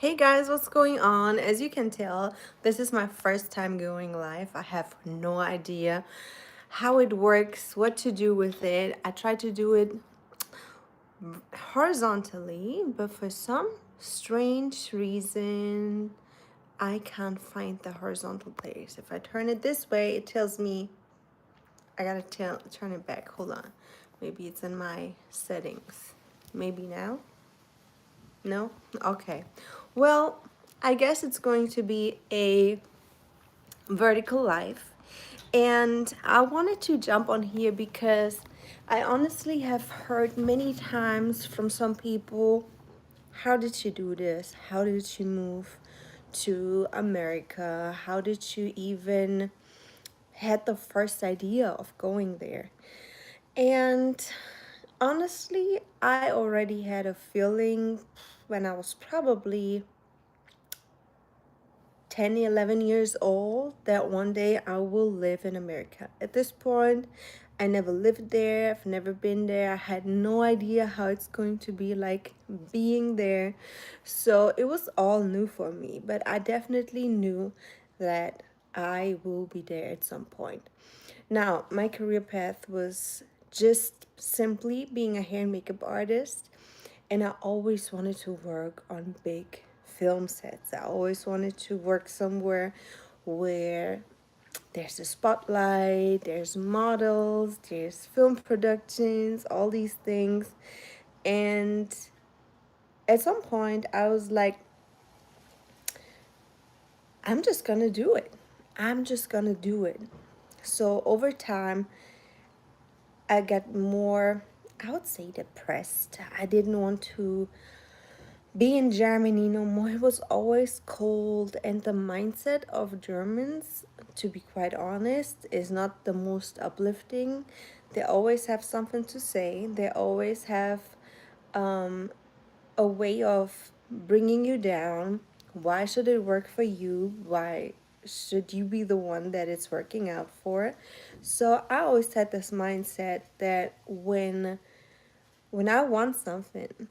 Hey guys, what's going on? As you can tell, this is my first time going live. I have no idea how it works, what to do with it. I try to do it horizontally, but for some strange reason, I can't find the horizontal place. If I turn it this way, it tells me I gotta turn it back. Hold on. Maybe it's in my settings. Maybe now? No? Okay. Well, I guess it's going to be a vertical life. And I wanted to jump on here because I honestly have heard many times from some people, how did you do this? How did you move to America? How did you even had the first idea of going there? And honestly, I already had a feeling when I was probably 10, 11 years old that one day I will live in America. At this point, I never lived there, I've never been there. I had no idea how it's going to be like being there. So it was all new for me, but I definitely knew that I will be there at some point. Now, my career path was just simply being a hair and makeup artist, and I always wanted to work on big film sets. I always wanted to work somewhere where there's a spotlight, there's models, there's film productions, all these things. And at some point, I was like, I'm just gonna do it. I'm just gonna do it. So over time, I got more, I would say, depressed. I didn't want to be in Germany no more. It was always cold, and the mindset of Germans, to be quite honest, is not the most uplifting. They always have something to say, they always have a way of bringing you down. Why should it work for you? Why should you be the one that it's working out for? So I always had this mindset that when I want something,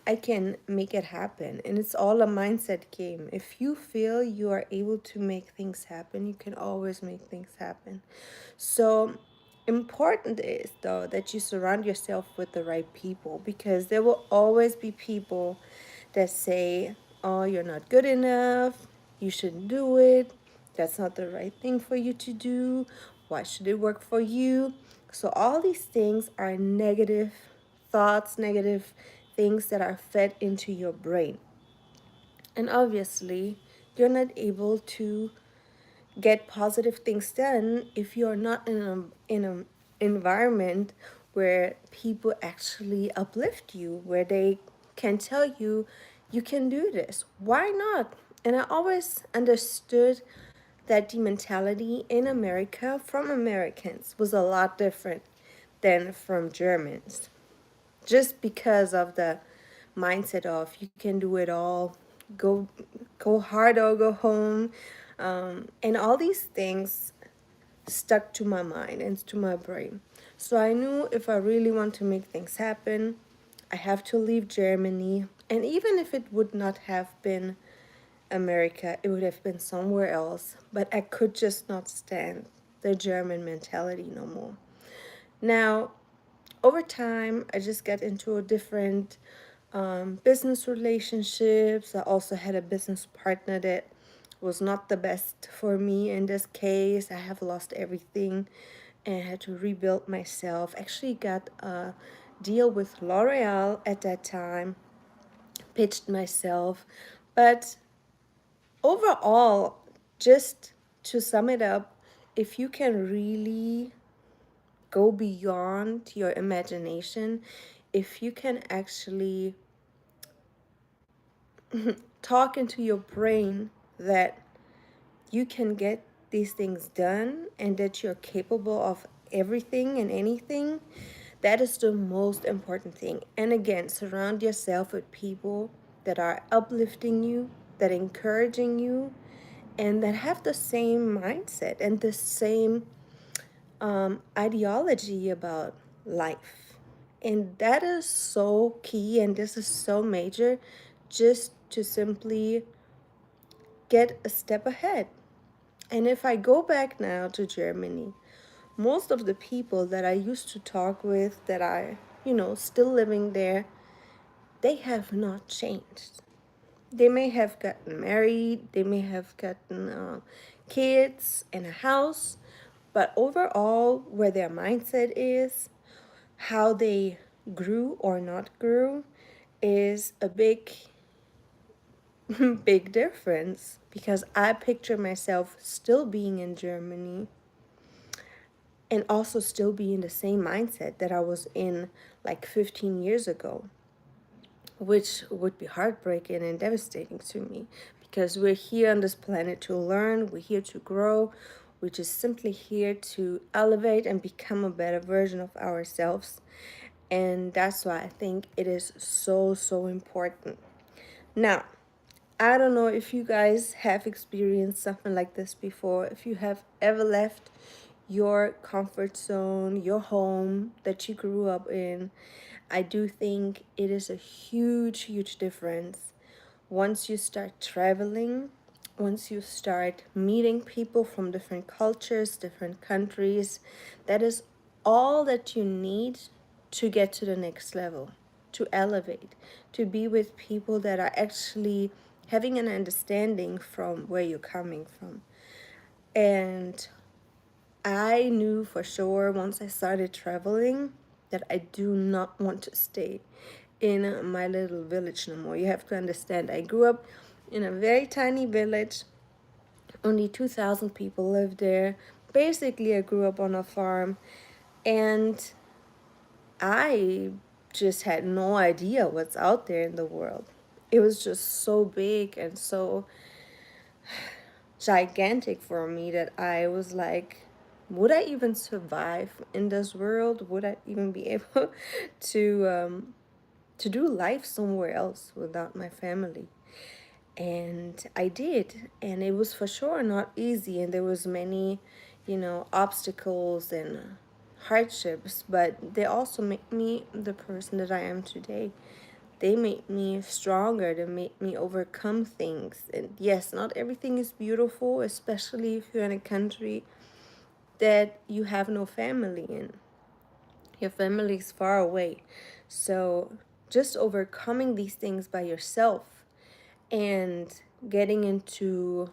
I can make it happen. And it's all a mindset game. If you feel you are able to make things happen, you can always make things happen. So important is though that you surround yourself with the right people, because there will always be people that say, oh, you're not good enough, you shouldn't do it, that's not the right thing for you to do, why should it work for you? So all these things are negative thoughts, negative things that are fed into your brain. And obviously, you're not able to get positive things done if you're not in an environment where people actually uplift you, where they can tell you you can do this. Why not? And I always understood that the mentality in America from Americans was a lot different than from Germans, just because of the mindset of you can do it all, go go hard or go home, and all these things stuck to my mind and to my brain. So I knew if I really want to make things happen, I have to leave Germany. And even if it would not have been America, it would have been somewhere else, but I could just not stand the German mentality no more. Now, over time, I just got into a different business relationships. I also had a business partner that was not the best for me in this case. I have lost everything and had to rebuild myself. Actually, got a deal with L'Oreal at that time, pitched myself. But overall, just to sum it up, if you can really go beyond your imagination, if you can actually talk into your brain that you can get these things done and that you're capable of everything and anything, that is the most important thing. And again, surround yourself with people that are uplifting you, that encouraging you, and that have the same mindset and the same ideology about life. And that is so key, and this is so major just to simply get a step ahead. And if I go back now to Germany, most of the people that I used to talk with that are, still living there, they have not changed. They may have gotten married, they may have gotten kids and a house, but overall, where their mindset is, how they grew or not grew, is a big, big difference. Because I picture myself still being in Germany and also still be in the same mindset that I was in like 15 years ago, which would be heartbreaking and devastating to me because we're here on this planet to learn, we're here to grow, we're just simply here to elevate and become a better version of ourselves. And that's why I think it is so, so important. Now, I don't know if you guys have experienced something like this before, if you have ever left your comfort zone, your home that you grew up in. I do think it is a huge, huge difference once you start traveling, once you start meeting people from different cultures, different countries. That is all that you need to get to the next level, to elevate, to be with people that are actually having an understanding from where you're coming from. And I knew for sure once I started traveling that I do not want to stay in my little village no more. You have to understand, I grew up in a very tiny village. Only 2,000 people lived there. Basically, I grew up on a farm, and I just had no idea what's out there in the world. It was just so big and so gigantic for me that I was like, would I even survive in this world? Would I even be able to do life somewhere else without my family? And I did, and it was for sure not easy, and there was many, obstacles and hardships, but they also made me the person that I am today. They made me stronger, they made me overcome things. And yes, not everything is beautiful, especially if you're in a country that you have no family in. Your family is far away. So just overcoming these things by yourself and getting into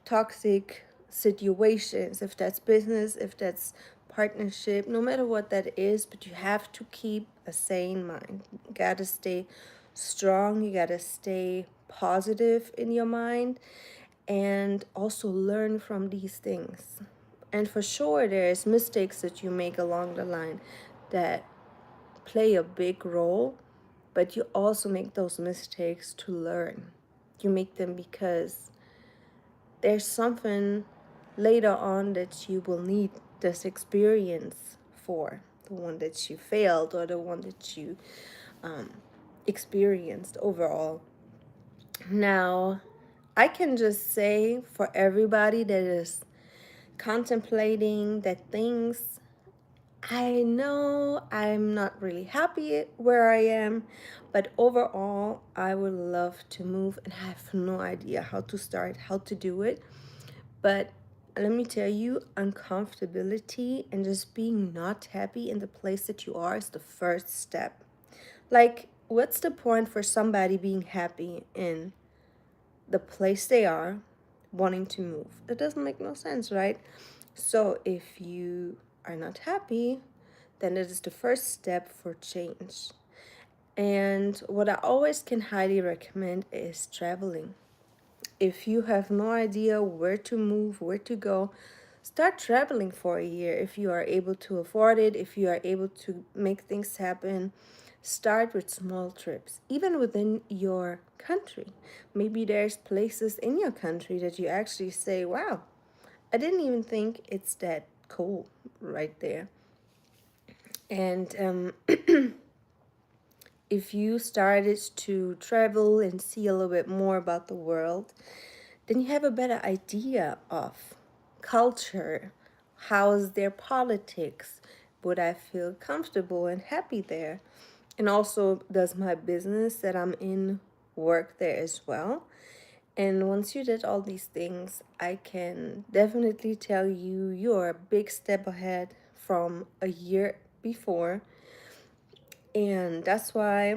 toxic situations, if that's business, if that's partnership, no matter what that is, but you have to keep a sane mind. You gotta stay strong, you gotta stay positive in your mind, and also learn from these things. And for sure, there's mistakes that you make along the line that play a big role, but you also make those mistakes to learn. You make them because there's something later on that you will need this experience for, the one that you failed or the one that you um, experienced overall. Now, I can just say for everybody that is contemplating that things, I know I'm not really happy where I am, but overall, I would love to move and I have no idea how to start, how to do it. But let me tell you, uncomfortability and just being not happy in the place that you are is the first step. Like, what's the point for somebody being happy in the place they are, wanting to move? It doesn't make no sense, right? So, if you are not happy, then it is the first step for change. And what I always can highly recommend is traveling. If you have no idea where to move, where to go, start traveling for a year if you are able to afford it, if you are able to make things happen. Start with small trips, even within your country. Maybe there's places in your country that you actually say, wow, I didn't even think it's that cool right there. And if you started to travel and see a little bit more about the world, then you have a better idea of culture. How's their politics? Would I feel comfortable and happy there? And also, does my business that I'm in work there as well. And once you did all these things, I can definitely tell you you're a big step ahead from a year before. And that's why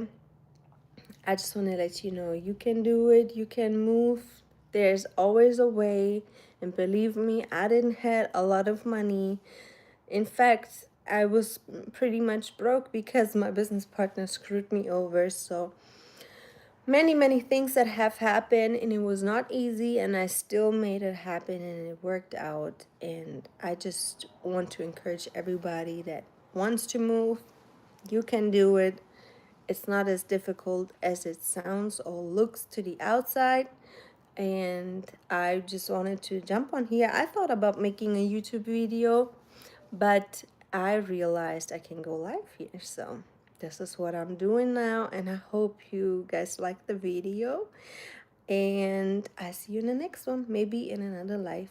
I just want to let you know you can do it, you can move. There's always a way. And believe me, I didn't have a lot of money. In fact, I was pretty much broke because my business partner screwed me over. So many things that have happened, and it was not easy, and I still made it happen, and it worked out. And I just want to encourage everybody that wants to move, you can do it. It's not as difficult as it sounds or looks to the outside. And I just wanted to jump on here. I thought about making a YouTube video, but I realized I can go live here. So this is what I'm doing now. And I hope you guys like the video. And I see you in the next one, maybe in another life.